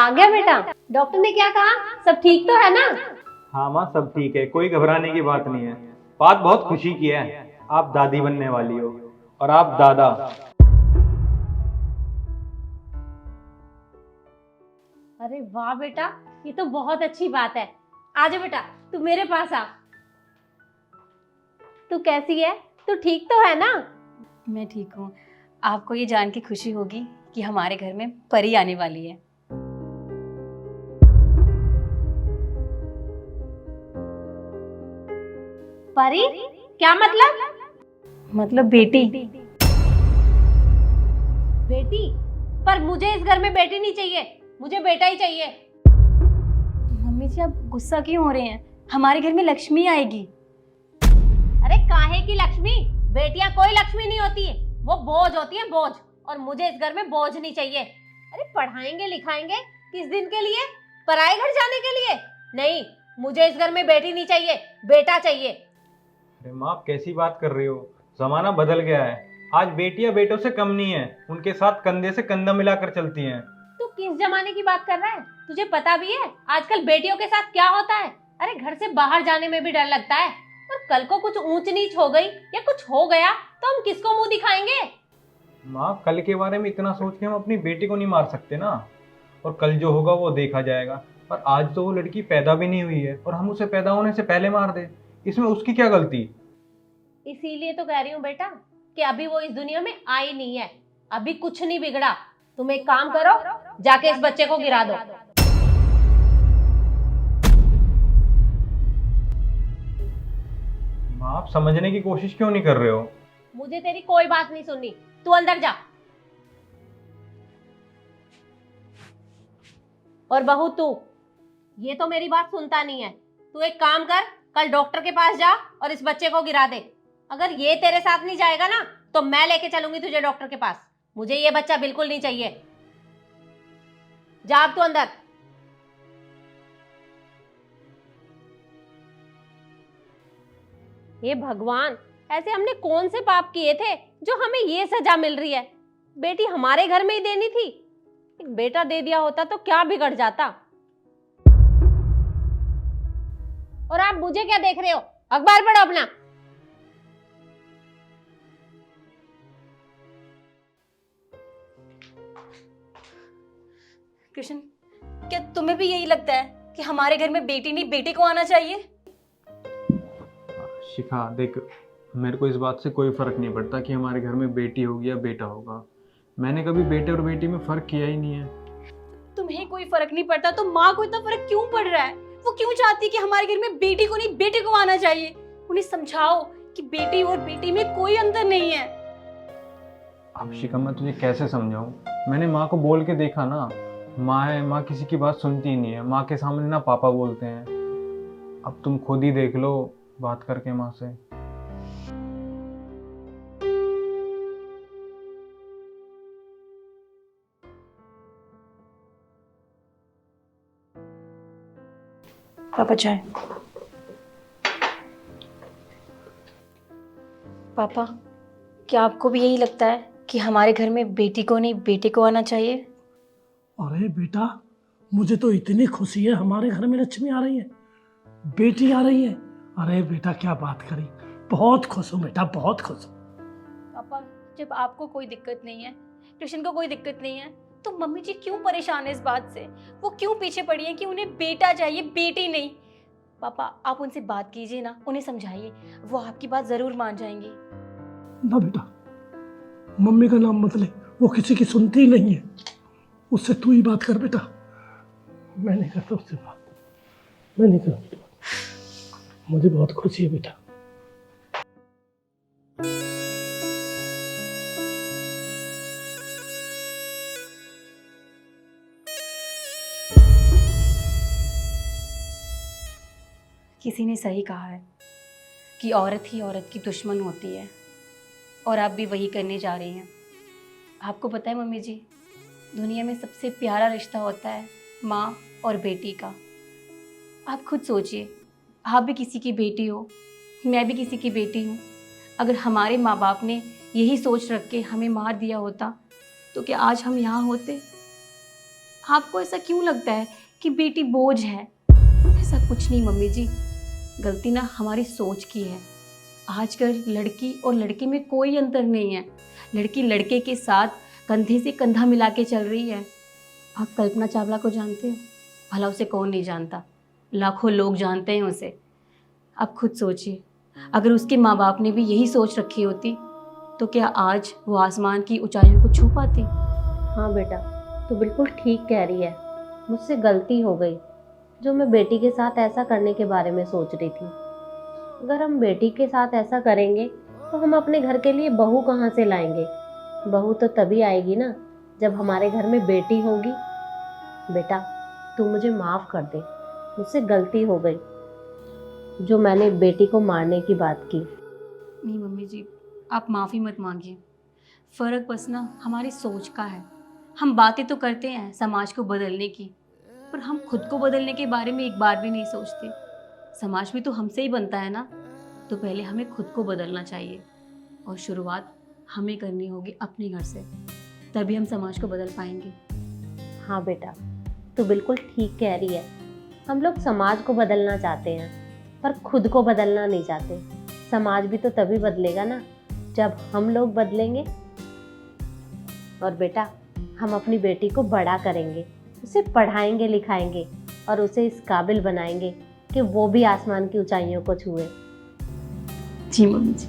आ गया बेटा। डॉक्टर ने क्या कहा, सब ठीक तो है ना? हाँ माँ, सब ठीक है, कोई घबराने की बात नहीं है। बात बहुत खुशी की है, आप दादी बनने वाली हो और आप दादा। अरे वाह बेटा, ये तो बहुत अच्छी बात है। आजा बेटा, तू मेरे पास आ। तू कैसी है? तू ठीक तो है ना? मैं ठीक हूँ। आपको ये जान के खुशी होगी कि हमारे घर में परी आने वाली है। परी? क्या मतलब? मतलब बेटी। बेटी? पर मुझे इस घर में बेटी नहीं चाहिए, मुझे बेटा ही चाहिए। मम्मी जी, आप गुस्सा क्यों हो रहे हैं? हमारे घर में लक्ष्मी आएगी। अरे काहे की लक्ष्मी? बेटियां कोई लक्ष्मी नहीं होती है, वो बोझ होती है, बोझ। और मुझे इस घर में बोझ नहीं चाहिए। अरे पढ़ाएंगे लिखाएंगे किस दिन के लिए? पराए घर जाने के लिए? नहीं, मुझे इस घर में बेटी नहीं चाहिए, बेटा चाहिए। अरे माँ, आप कैसी बात कर रही हो? जमाना बदल गया है, आज बेटियां बेटों से कम नहीं है, उनके साथ कंधे से कंधा मिलाकर चलती हैं। तू किस जमाने की बात कर रहा है? तुझे पता भी है आजकल बेटियों के साथ क्या होता है? अरे घर से बाहर जाने में भी डर लगता है। और कल को कुछ ऊंच नीच हो गई या कुछ हो गया तो हम किसको मुंह दिखाएंगे? माँ, कल के बारे में इतना सोच के हम अपनी बेटी को नहीं मार सकते ना। और कल जो होगा वो देखा जाएगा। और आज तो वो लड़की पैदा भी नहीं हुई है और हम उसे पैदा होने से पहले मार दे, इसमें उसकी क्या गलती? इसीलिए तो कह रही हूँ बेटा कि अभी वो इस दुनिया में आई नहीं है, अभी कुछ नहीं बिगड़ा। तुम एक काम करो, जाके इस बच्चे को गिरा दो। माँ, आप समझने की कोशिश क्यों नहीं कर रहे हो? मुझे तेरी कोई बात नहीं सुननी, तू अंदर जा। और बहू तू, ये तो मेरी बात सुनता नहीं है। तू एक काम कर, कल डॉक्टर के पास जा और इस बच्चे को गिरा दे। अगर ये तेरे साथ नहीं जाएगा ना तो मैं लेके चलूंगी तुझे डॉक्टर के पास। मुझे ये बच्चा बिल्कुल नहीं चाहिए। जा अब तू अंदर। हे भगवान, ऐसे हमने कौन से पाप किए थे जो हमें ये सजा मिल रही है? बेटी हमारे घर में ही देनी थी, एक बेटा दे दिया होता तो क्या बिगड़ जाता। और आप मुझे क्या देख रहे हो? अखबार पढ़ो अपना। कृष्ण, क्या तुम्हें भी यही लगता है कि हमारे घर में बेटी नहीं बेटे को आना चाहिए? शिखा देख, मेरे को इस बात से कोई फर्क नहीं पड़ता कि हमारे घर में बेटी होगी या बेटा होगा। मैंने कभी बेटे और बेटी में फर्क किया ही नहीं है। तुम्हें कोई फर्क नहीं पड़ता तो माँ को इतना फर्क क्यों पड़ रहा है? वो क्यों चाहती है कि हमारे घर में बेटी को नहीं बेटे को आना चाहिए? उन्हें समझाओ कि बेटी और बेटी में कोई अंतर नहीं है। अब शिखा, मैं तुझे कैसे समझाऊं? मैंने माँ को बोल के देखा ना। माँ है, माँ किसी की बात सुनती ही नहीं है। माँ के सामने ना पापा बोलते हैं। अब तुम खुद ही देख लो बात करके माँ से। पापा चाय। पापा, क्या आपको भी यही लगता है कि हमारे घर में बेटी को नहीं बेटे को आना चाहिए? अरे बेटा, मुझे तो इतनी खुशी है, हमारे घर में लक्ष्मी आ रही है, बेटी आ रही है। अरे बेटा, क्या बात करी, बहुत खुश हूँ बेटा, बहुत खुश हूँ। पापा, जब आपको कोई दिक्कत नहीं है, कृष्ण को कोई दिक्कत नहीं है, तो मम्मी जी क्यों परेशान है इस बात से? वो क्यों पीछे पड़ी है कि उन्हें बेटा चाहिए बेटी नहीं? पापा, आप उनसे बात कीजिए ना, उन्हें समझाइए, वो आपकी बात जरूर मान जाएंगी। ना बेटा, मम्मी का नाम मत ले, वो किसी की सुनती ही नहीं है। उससे तू ही बात कर बेटा, मैं नहीं करता उससे बात, मैं नहीं करता। मुझे बहुत खुशी है बेटा। किसी ने सही कहा है कि औरत ही औरत की दुश्मन होती है, और आप भी वही करने जा रही हैं। आपको पता है मम्मी जी, दुनिया में सबसे प्यारा रिश्ता होता है माँ और बेटी का। आप खुद सोचिए, आप भी किसी की बेटी हो, मैं भी किसी की बेटी हूँ। अगर हमारे माँ बाप ने यही सोच रख के हमें मार दिया होता तो क्या आज हम यहाँ होते? आपको ऐसा क्यों लगता है कि बेटी बोझ है? ऐसा कुछ नहीं मम्मी जी, गलती ना हमारी सोच की है। आजकल लड़की और लड़के में कोई अंतर नहीं है। लड़की लड़के के साथ कंधे से कंधा मिला के चल रही है। आप कल्पना चावला को जानते हो? भला उसे कौन नहीं जानता, लाखों लोग जानते हैं उसे। आप खुद सोचिए, अगर उसके माँ बाप ने भी यही सोच रखी होती तो क्या आज वो आसमान की ऊंचाइयों को छू पाती? हाँ बेटा, तू बिल्कुल ठीक कह रही है। मुझसे गलती हो गई जो मैं बेटी के साथ ऐसा करने के बारे में सोच रही थी। अगर हम बेटी के साथ ऐसा करेंगे तो हम अपने घर के लिए बहू कहाँ से लाएंगे? बहू तो तभी आएगी ना जब हमारे घर में बेटी होगी। बेटा, तू मुझे माफ़ कर दे, मुझसे गलती हो गई जो मैंने बेटी को मारने की बात की। नहीं मम्मी जी, आप माफ़ी मत मांगिए। फ़र्क बस ना हमारी सोच का है। हम बातें तो करते हैं समाज को बदलने की, पर हम खुद को बदलने के बारे में एक बार भी नहीं सोचते। समाज भी तो हमसे ही बनता है ना, तो पहले हमें खुद को बदलना चाहिए और शुरुआत हमें करनी होगी अपने घर से, तभी हम समाज को बदल पाएंगे। हाँ बेटा, तू बिल्कुल ठीक कह रही है। हम लोग समाज को बदलना चाहते हैं पर खुद को बदलना नहीं चाहते। समाज भी तो तभी बदलेगा ना जब हम लोग बदलेंगे। और बेटा, हम अपनी बेटी को बड़ा करेंगे, उसे पढ़ाएंगे लिखाएंगे और उसे इस काबिल बनाएंगे कि वो भी आसमान की ऊंचाइयों को छुए। जी मम्मी जी।